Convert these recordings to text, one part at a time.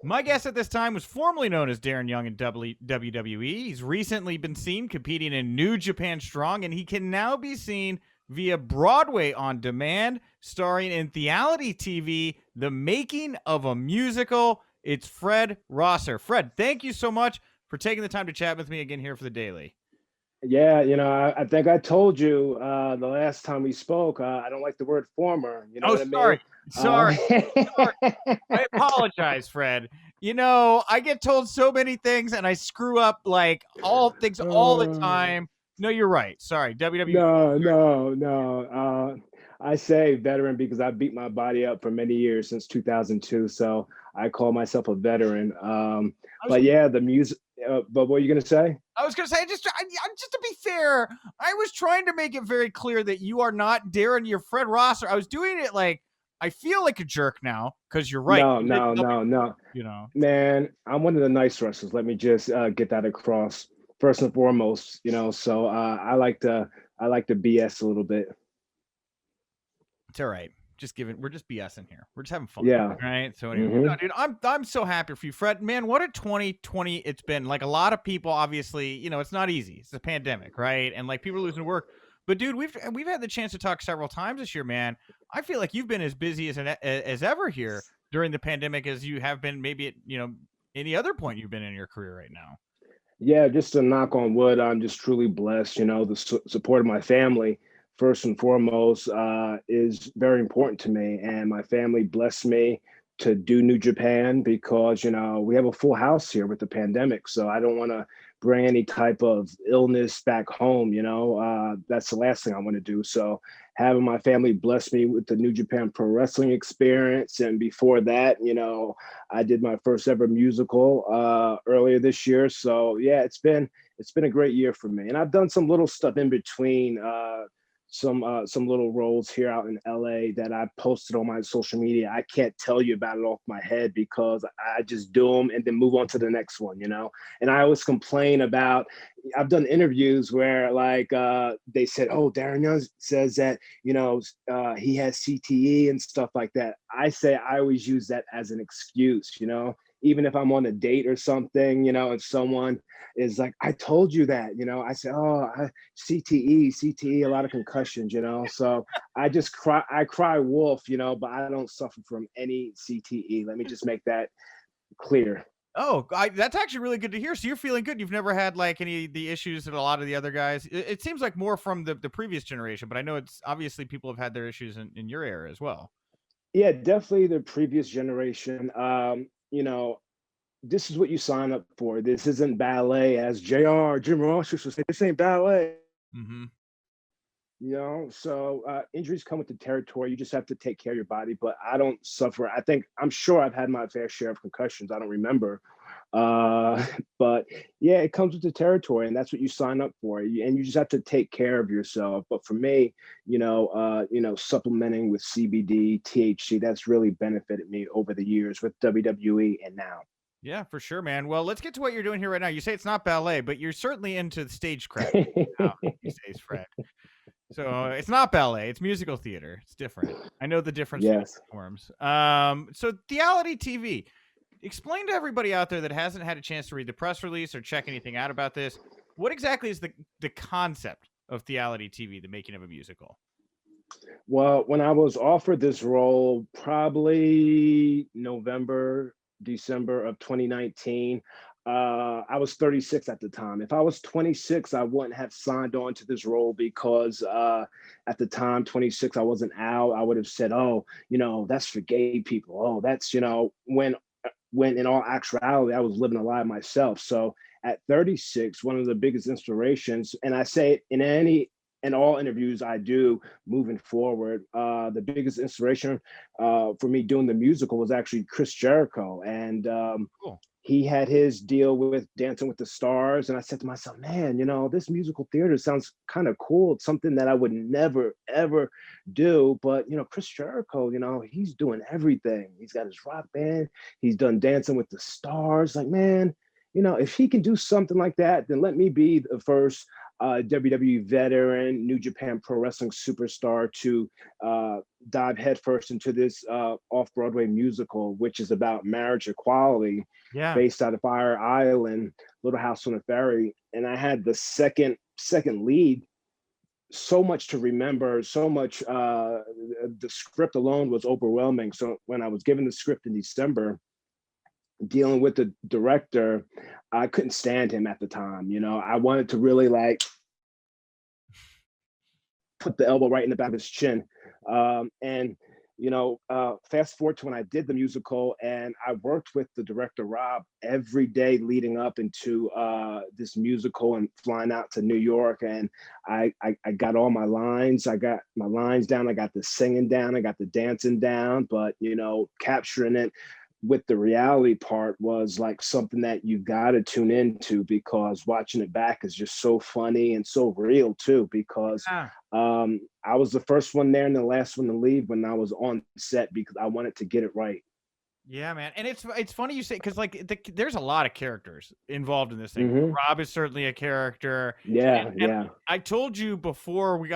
My guest at this time was formerly known as Darren Young in WWE. He's recently been seen competing in New Japan Strong, and he can now be seen via Broadway on demand, starring in Theality TV, The Making of a Musical. It's Fred Rosser. Fred, thank you so much for taking the time to chat with me again here for the Daily. Yeah, I think I told you the last time we spoke. I don't like the word former. You know Oh, what I mean? sorry. I apologize, Fred. I get told so many things and I screw up like all things all the uh, time. No, you're right. Sorry. WWE. no. I say veteran because I beat my body up for many years since 2002. So I call myself a veteran. I was But yeah, the music. But what are you gonna say? I was gonna say just to be fair, I was trying to make it very clear that you are not Darren, you're Fred Rosser. I was doing it like I feel like a jerk now because you're right. No, You did no, tell me, no, no. you know. Man, I'm one of the nice wrestlers. Let me just get that across first and foremost. So I like to BS a little bit. It's all right. We're just BSing here. We're just having fun. Yeah. Right. So anyway, no, hmm dude, I'm so happy for you, Fred. Man, what a 2020 it's been. Like a lot of people, obviously, it's not easy. It's a pandemic, right? And like people are losing work. But dude, we've had the chance to talk several times this year, man. I feel like you've been as busy as ever here during the pandemic as you have been maybe at any other point you've been in your career right now. Yeah, just to knock on wood, I'm just truly blessed. The support of my family, first and foremost, is very important to me. And my family blessed me to do New Japan because, we have a full house here with the pandemic. So I don't want to bring any type of illness back home. That's the last thing I want to do. So having my family bless me with the New Japan Pro Wrestling experience. And before that, I did my first ever musical earlier this year. So yeah, it's been a great year for me, and I've done some little stuff in between. Some little roles here out in LA that I posted on my social media. I can't tell you about it off my head because I just do them and then move on to the next one. And I always complain about. I've done interviews where they said, "Oh, Darren Young says that he has CTE and stuff like that." I say I always use that as an excuse. Even if I'm on a date or something, and someone is like, "I told you that," I say, CTE, a lot of concussions, So I cry wolf, but I don't suffer from any CTE. Let me just make that clear. Oh, that's actually really good to hear. So you're feeling good. You've never had like any of the issues that a lot of the other guys. It seems like more from the previous generation, but I know it's obviously people have had their issues in your era as well. Yeah, definitely the previous generation. This is what you sign up for. This isn't ballet, as Jim Ross used to say. This ain't ballet. Mm-hmm. So injuries come with the territory. You just have to take care of your body. But I don't suffer. I'm sure I've had my fair share of concussions. I don't remember. Uh, but yeah, it comes with the territory, and that's what you sign up for. And you just have to take care of yourself. But for me, supplementing with CBD, THC, that's really benefited me over the years with WWE and now. Yeah, for sure, man. Well, let's get to what you're doing here right now. You say it's not ballet, but you're certainly into the stagecraft now these days, Fred. So it's not ballet; it's musical theater. It's different. I know the difference between Yes. the forms. So Theality TV. Explain to everybody out there that hasn't had a chance to read the press release or check anything out about this. What exactly is the concept of Theality TV, the making of a musical? Well, when I was offered this role, probably November, December of 2019, I was 36 at the time. If I was 26, I wouldn't have signed on to this role because at the time, 26, I wasn't out. I would have said, "Oh, that's for gay people. Oh, that's when in all actuality, I was living a lie myself." So at 36, one of the biggest inspirations, and I say it in all interviews I do moving forward, the biggest inspiration for me doing the musical was actually Chris Jericho. And Cool. he had his deal with Dancing with the Stars. And I said to myself, man, this musical theater sounds kind of cool. It's something that I would never, ever do. But, Chris Jericho, he's doing everything. He's got his rock band. He's done Dancing with the Stars. Like, man, if he can do something like that, then let me be the first WWE veteran, New Japan Pro Wrestling superstar, to dive headfirst into this off-Broadway musical, which is about marriage equality, Yeah. based out of Fire Island, Little House on the Ferry. And I had the second lead. So much to remember, so much. The script alone was overwhelming. So when I was given the script in December, dealing with the director, I couldn't stand him at the time. I wanted to really like put the elbow right in the back of his chin. And fast forward to when I did the musical, and I worked with the director Rob every day leading up into this musical and flying out to New York. And I got all my lines. I got my lines down. I got the singing down. I got the dancing down. But capturing it with the reality part was like something that you got to tune into, because watching it back is just so funny and so real too, because Yeah. I was the first one there and the last one to leave when I was on set, because I wanted to get it right. Yeah, man, and it's funny you say, because like there's a lot of characters involved in this thing. Hmm. Rob is certainly a character, Yeah, and yeah. I told you before we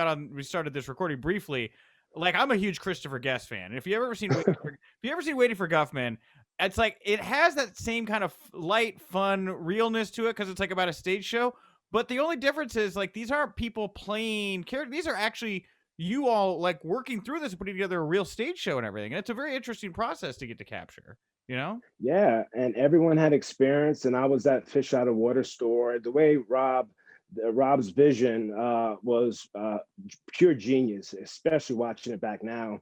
started this recording briefly, like I'm a huge Christopher Guest fan. And if you ever seen Waiting for Guffman, it's like it has that same kind of light, fun realness to it because it's like about a stage show. But the only difference is like these aren't people playing characters; these are actually you all like working through this and putting together a real stage show and everything. And it's a very interesting process to get to capture, you know? Yeah, and everyone had experience, and I was that fish out of water store. The way Rob's vision was pure genius, especially watching it back now,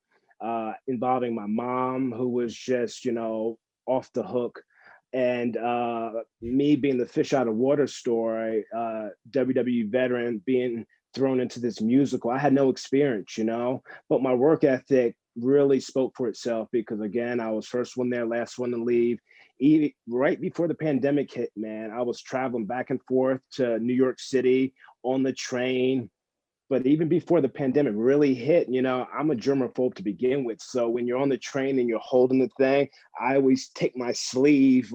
involving my mom, who was just off the hook, and me being the fish out of water story, WWE veteran being thrown into this musical. I had no experience, but my work ethic really spoke for itself, because again, I was first one there, last one to leave. Even right before the pandemic hit, man, I was traveling back and forth to New York City on the train. But even before the pandemic really hit, I'm a germaphobe to begin with. So when you're on the train and you're holding the thing, I always take my sleeve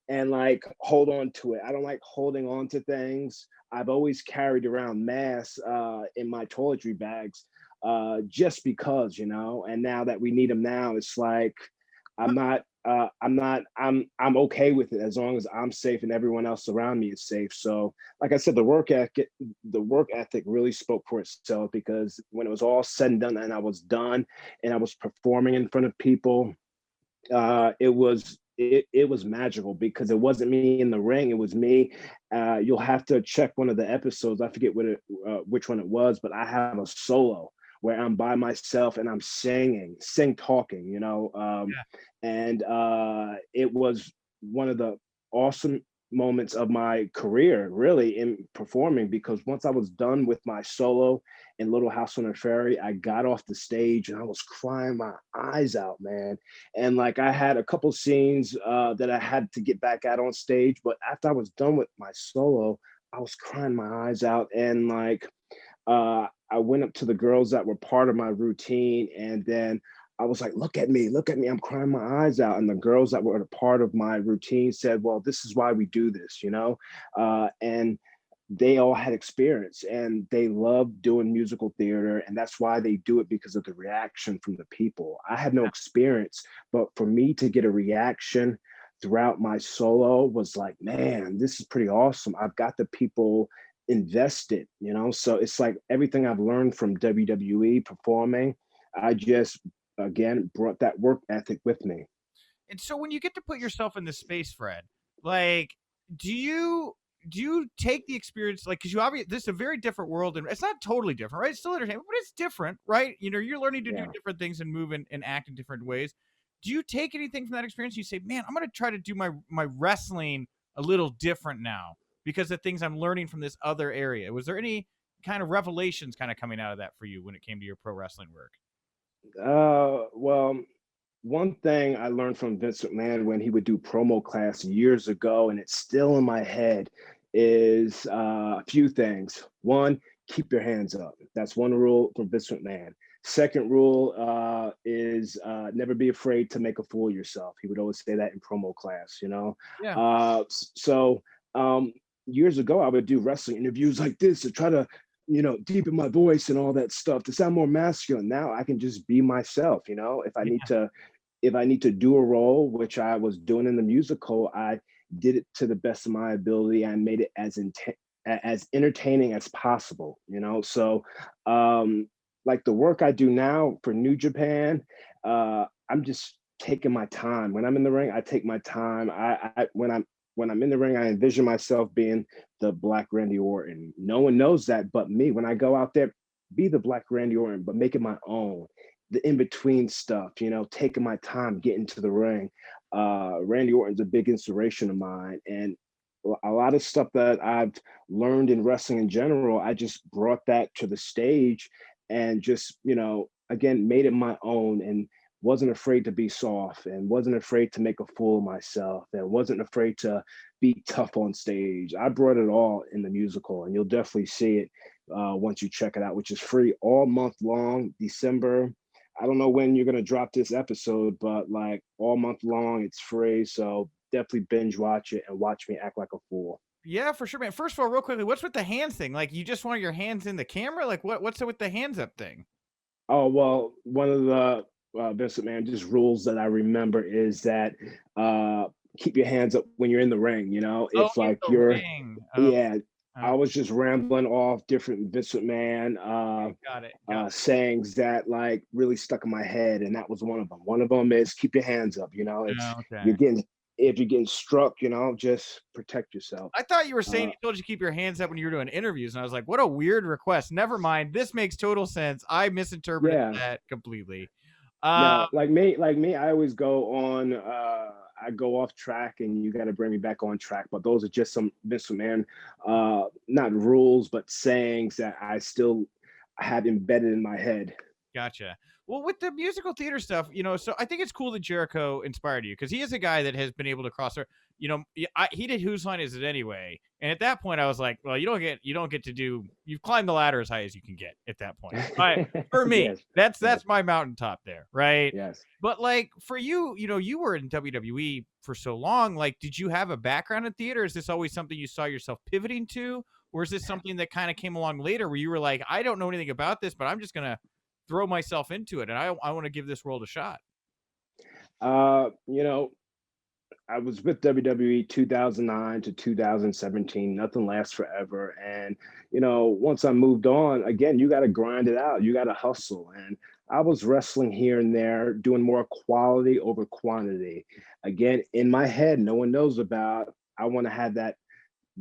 and hold on to it. I don't like holding on to things. I've always carried around masks in my toiletry bags, just because, and now that we need them now, it's like I'm okay with it as long as I'm safe and everyone else around me is safe. So like I said, the work ethic really spoke for itself, because when it was all said and done and I was done and I was performing in front of people, it was magical, because it wasn't me in the ring, it was me. You'll have to check one of the episodes. I forget which one it was, but I have a solo where I'm by myself and I'm talking, Yeah. and it was one of the awesome moments of my career, really, in performing, because once I was done with my solo in Little House on the Ferry, I got off the stage and I was crying my eyes out, man. And like I had a couple scenes that I had to get back out on stage, but after I was done with my solo, I was crying my eyes out. And I went up to the girls that were part of my routine, and then I was like, look at me, I'm crying my eyes out. And the girls that were a part of my routine said, well, this is why we do this, and they all had experience and they love doing musical theater. And that's why they do it, because of the reaction from the people. I had no experience, but for me to get a reaction throughout my solo was like, man, this is pretty awesome. I've got the people invested, so it's like everything I've learned from WWE performing, I just again brought that work ethic with me. And so when you get to put yourself in this space, Fred, like, do you take the experience, like, because you obviously this is a very different world, and it's not totally different, right? It's still entertainment, but it's different, right? You're learning to do Yeah. different things and move and act in different ways. Do you take anything from that experience? You say, man, I'm going to try to do my wrestling a little different now because of things I'm learning from this other area. Was there any kind of revelations kind of coming out of that for you when it came to your pro wrestling work? Well, one thing I learned from Vince McMahon when he would do promo class years ago, and it's still in my head, is a few things. One, keep your hands up. That's one rule from Vince McMahon. Second rule is never be afraid to make a fool of yourself. He would always say that in promo class, Yeah. So um, years ago, I would do wrestling interviews like this to try to, deepen my voice and all that stuff to sound more masculine. Now I can just be myself. If I need Yeah. to, if I need to do a role, which I was doing in the musical, I did it to the best of my ability and made it as entertaining as possible. So like the work I do now for New Japan, I'm just taking my time. When I'm in the ring, I take my time. When I'm in the ring, I envision myself being the Black Randy Orton. No one knows that but me. When I go out there, be the Black Randy Orton, but make it my own. The in between stuff, taking my time getting to the ring. Randy Orton's a big inspiration of mine, and a lot of stuff that I've learned in wrestling in general, I just brought that to the stage and just, again, made it my own and wasn't afraid to be soft and wasn't afraid to make a fool of myself and wasn't afraid to be tough on stage. I brought it all in the musical, and you'll definitely see it once you check it out, which is free all month long, December. I don't know when you're going to drop this episode, but like all month long, it's free. So definitely binge watch it and watch me act like a fool. Yeah, for sure, man. First of all, real quickly, what's with the hands thing? Like, you just want your hands in the camera? Like, what's it with the hands up thing? Oh, well, one of the Vince McMahon just rules that I remember is that keep your hands up when you're in the ring. Oh, If in like the you're, ring. Oh, yeah, I okay. was just rambling off different Vince McMahon Got it. Got it. sayings that like really stuck in my head, and that was one of them. One of them is keep your hands up. It's Oh, okay. you're getting if you're getting struck, just protect yourself. I thought you were saying Uh, he told you to keep your hands up when you were doing interviews, and I was like, what a weird request. Never mind. This makes total sense. I misinterpreted yeah, that completely. no, like me, I always go on. I go off track, and you got to bring me back on track. But those are just some Vince McMahon, not rules, but sayings that I still have embedded in my head. Gotcha. Well, with the musical theater stuff, so I think it's cool that Jericho inspired you because he is a guy that has been able to cross. He did Whose Line Is It Anyway, and at that point, I was like, well, you don't get to do. You've climbed the ladder as high as you can get at that point. For me, Yes, that's yes, my mountaintop there, right? yes. But like for you, you were in WWE for so long. Like, did you have a background in theater? Is this always something you saw yourself pivoting to, or is this something that kind of came along later, where you were like, I don't know anything about this, but I'm just gonna throw myself into it, and I want to give this world a shot. Uh, you know, I was with WWE 2009 to 2017. Nothing lasts forever. And, once I moved on, again, you got to grind it out. You got to hustle. And I was wrestling here and there, doing more quality over quantity. Again, in my head, no one knows about. I want to have that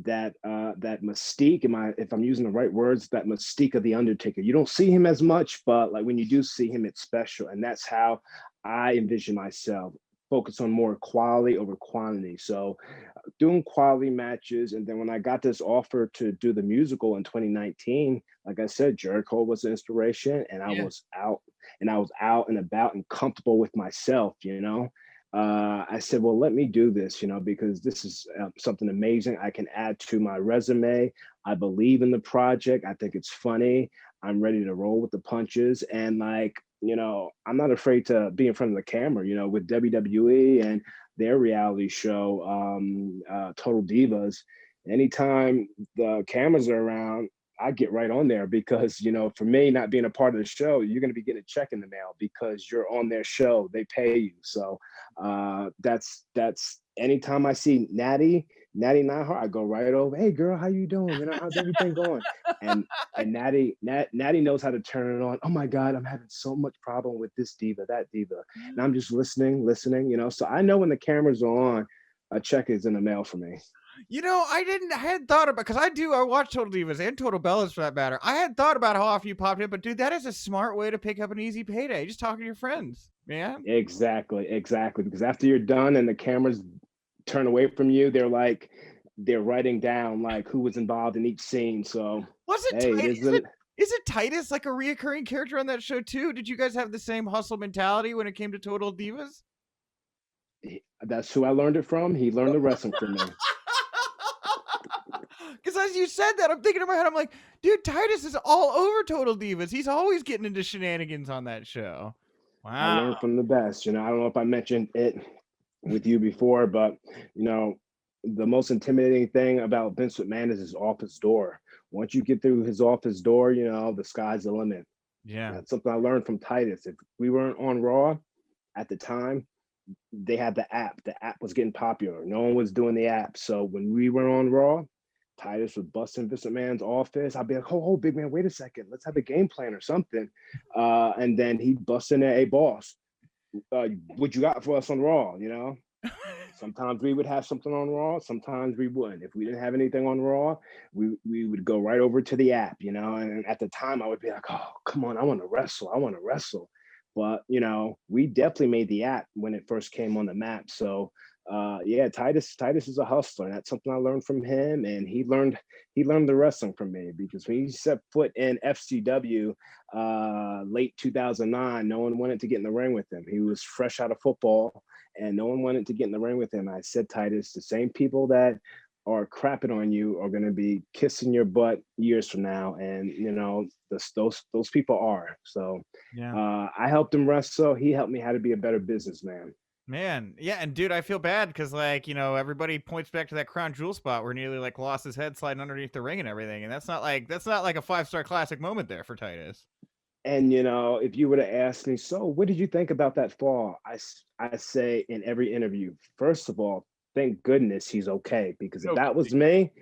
mystique. If I'm using the right words, that mystique of the Undertaker. You don't see him as much, but like when you do see him, it's special. And that's how I envision myself. Focus on more quality over quantity. So doing quality matches. And then when I got this offer to do the musical in 2019, like I said, Jericho was the inspiration, and I Yeah. was out and about and comfortable with myself. I said, well, let me do this, because this is something amazing I can add to my resume. I believe in the project. I think it's funny. I'm ready to roll with the punches. And like, I'm not afraid to be in front of the camera, with WWE and their reality show, Total Divas. Anytime the cameras are around, I get right on there because, for me, not being a part of the show, you're going to be getting a check in the mail because you're on their show. They pay you. So that's anytime I see Natty Nahar, I go right over. Hey, girl, how you doing? How's everything going? And Natty knows how to turn it on. Oh my God, I'm having so much problem with this diva, that diva, and I'm just listening. So I know when the cameras are on, a check is in the mail for me. I had thought about, because I watch Total Divas and Total Bellas for that matter. I had thought about how often you popped in, but dude, that is a smart way to pick up an easy payday. Just talking to your friends, man. Exactly. Because after you're done and the cameras turn away from you, they're writing down like who was involved in each scene. So Was it hey, Titus? Is it Titus like a reoccurring character on that show too? Did you guys have the same hustle mentality when it came to Total Divas? that's who I learned it from. He learned the wrestling from me. Because as you said that, I'm thinking in my head, I'm like, dude, Titus is all over Total Divas. He's always getting into shenanigans on that show. I learned Wow. from the best. I don't know if I mentioned it with you before, but the most intimidating thing about Vince McMahon is his office door. Once you get through his office door, the sky's the limit. Yeah. That's something I learned from Titus. If we weren't on Raw at the time, they had the app. The app was getting popular. No one was doing the app. So when we were on Raw, Titus would bust in Vince McMahon's office. I'd be like, oh, big man, wait a second. Let's have a game plan or something. And then he'd bust in there, hey, boss, what you got for us on Raw, Sometimes we would have something on Raw. Sometimes we wouldn't. If we didn't have anything on Raw, we would go right over to the app, And at the time, I would be like, oh, come on, I want to wrestle. I want to wrestle. But, we definitely made the app when it first came on the map. So, yeah, Titus is a hustler. And that's something I learned from him. And he learned the wrestling from me, because when he set foot in FCW late 2009, no one wanted to get in the ring with him. He was fresh out of football, and no one wanted to get in the ring with him. I said, Titus, the same people that are crapping on you are going to be kissing your butt years from now. And, those people are. So Yeah. I helped him wrestle. He helped me how to be a better businessman. Man, yeah, and dude, I feel bad because everybody points back to that crown jewel spot where nearly lost his head sliding underneath the ring and everything, and that's not like a 5-star classic moment there for Titus. And if you were to ask me, so what did you think about that fall? I say in every interview, first of all, thank goodness he's okay, because if that was me,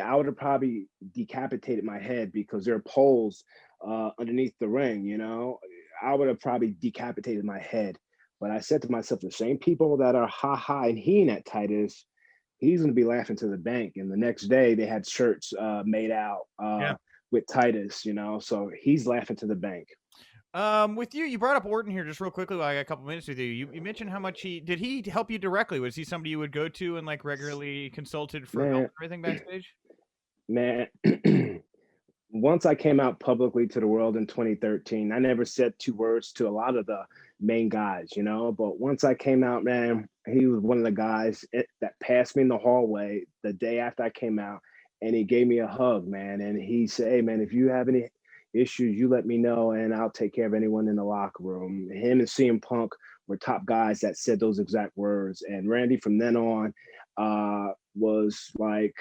I would have probably decapitated my head, because there are poles underneath the ring. I would have probably decapitated my head. But I said to myself, the same people that are and heeing at Titus, he's going to be laughing to the bank. And the next day they had shirts made out with Titus, so he's laughing to the bank. With you brought up Orton here just real quickly while I got a couple minutes with you. You mentioned how much did he help you directly? Was he somebody you would go to and regularly consulted for help or anything backstage? Man, once I came out publicly to the world in 2013, I never said 2 words to a lot of the main guys, but once I came out, man, he was one of the guys that passed me in the hallway the day after I came out, and he gave me a hug, man. And he said, hey, man, if you have any issues, you let me know, and I'll take care of anyone in the locker room. Him and CM Punk were top guys that said those exact words. And Randy, from then on, was like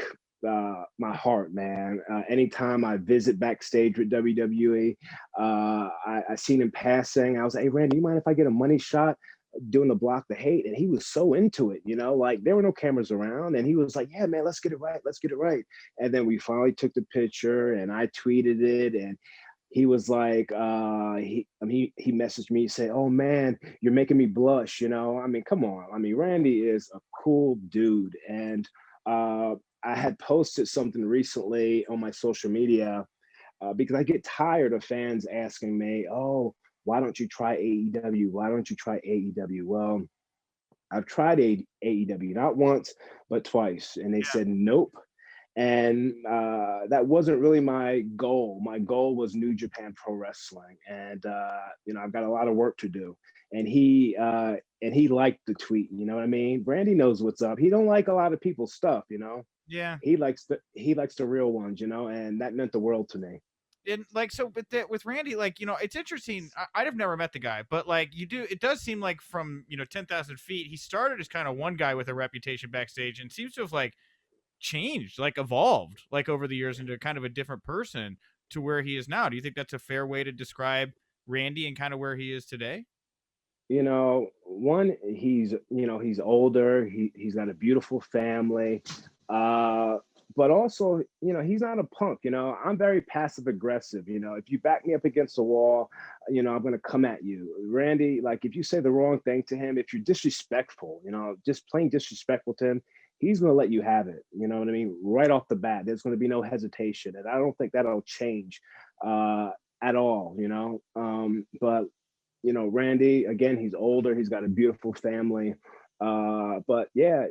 my heart, man. Anytime I visit backstage with WWE, I seen him passing. I was like, hey, Randy, you mind if I get a money shot doing the Block the Hate? And he was so into it, there were no cameras around. And he was like, yeah, man, let's get it right. Let's get it right. And then we finally took the picture, and I tweeted it, and he was like, he messaged me, say, oh man, you're making me blush. Come on. Randy is a cool dude. And I had posted something recently on my social media because I get tired of fans asking me, oh, why don't you try AEW? Why don't you try AEW? Well, I've tried AEW not once, but twice. And they said, nope. And that wasn't really my goal. My goal was New Japan Pro Wrestling. And, I've got a lot of work to do. And he liked the tweet, you know what I mean? Brandy knows what's up. He don't like a lot of people's stuff, Yeah. He likes the real ones, and that meant the world to me. And so with Randy, it's interesting. I'd have never met the guy, but it does seem like from 10,000 feet, he started as kind of one guy with a reputation backstage, and seems to have changed, evolved over the years into kind of a different person to where he is now. Do you think that's a fair way to describe Randy and kind of where he is today? One, he's older. He's got a beautiful family. But also, he's not a punk. I'm very passive aggressive. If you back me up against the wall, I'm going to come at you. Randy, if you say the wrong thing to him, if you're disrespectful, just plain disrespectful to him, he's going to let you have it. You know what I mean? Right off the bat, there's going to be no hesitation. And I don't think that'll change at all, but, Randy, again, he's older. He's got a beautiful family. But yeah,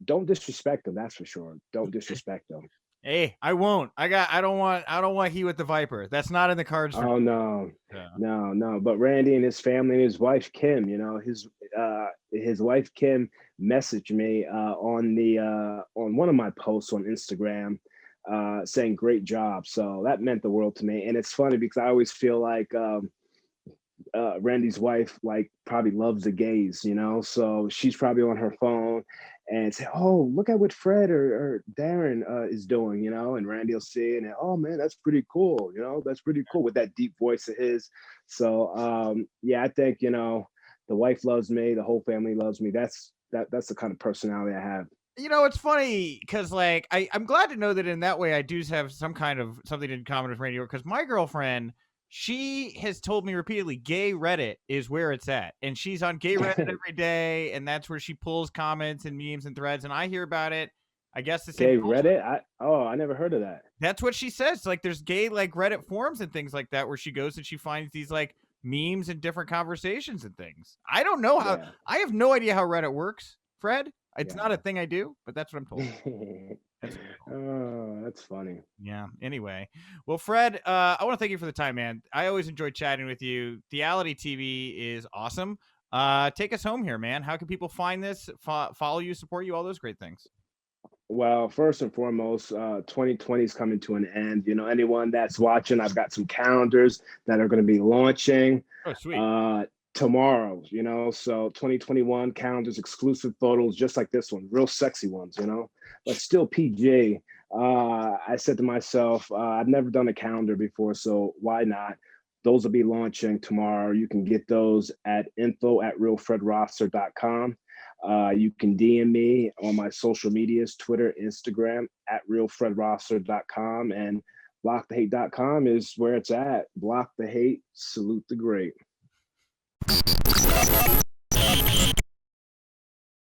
don't disrespect him. That's for sure. Don't disrespect him. Hey, I won't. I don't want he with the Viper. That's not in the cards. Oh no, no. But Randy and his family and his wife Kim, his wife Kim messaged me on one of my posts on Instagram, saying great job. So that meant the world to me. And it's funny because I always feel like Randy's wife probably loves the gays, so she's probably on her phone and say, "Oh, look at what Fred or Darren is doing," and Randy will see it, and "Oh man, that's pretty cool," that's pretty cool with that deep voice of his. So yeah, I think the wife loves me, the whole family loves me. That's the kind of personality I have. It's funny because like I'm glad to know that in that way I do have some kind of something in common with Randy Orton, because my girlfriend, she has told me repeatedly gay Reddit is where it's at, and she's on gay Reddit every day, and that's where she pulls comments and memes and threads, and I hear about it. I guess the same Gay culture. Reddit? I never heard of that. That's what she says. Like there's gay like Reddit forums and things like that where she goes and she finds these like memes and different conversations and things. I don't know how. Yeah. I have no idea how Reddit works, Fred. It's Yeah. not a thing I do, but that's what I'm told. Oh, that's funny. Yeah. Anyway, well, Fred, I want to thank you for the time, man. I always enjoy chatting with you. Theality TV is awesome. Take us home here, man. How can people find this, follow you, support you, all those great things? Well, first and foremost, 2020 is coming to an end. Anyone that's watching, I've got some calendars that are going to be launching Oh, sweet. tomorrow. So 2021 calendars, exclusive photos, just like this one, real sexy ones. But still PG. I said to myself, I've never done a calendar before, so why not? Those will be launching tomorrow. You can get those at info@realfredrosser.com. You can DM me on my social medias, Twitter, Instagram, @realfredrosser.com, and blockthehate.com is where it's at. Block the hate, salute the great.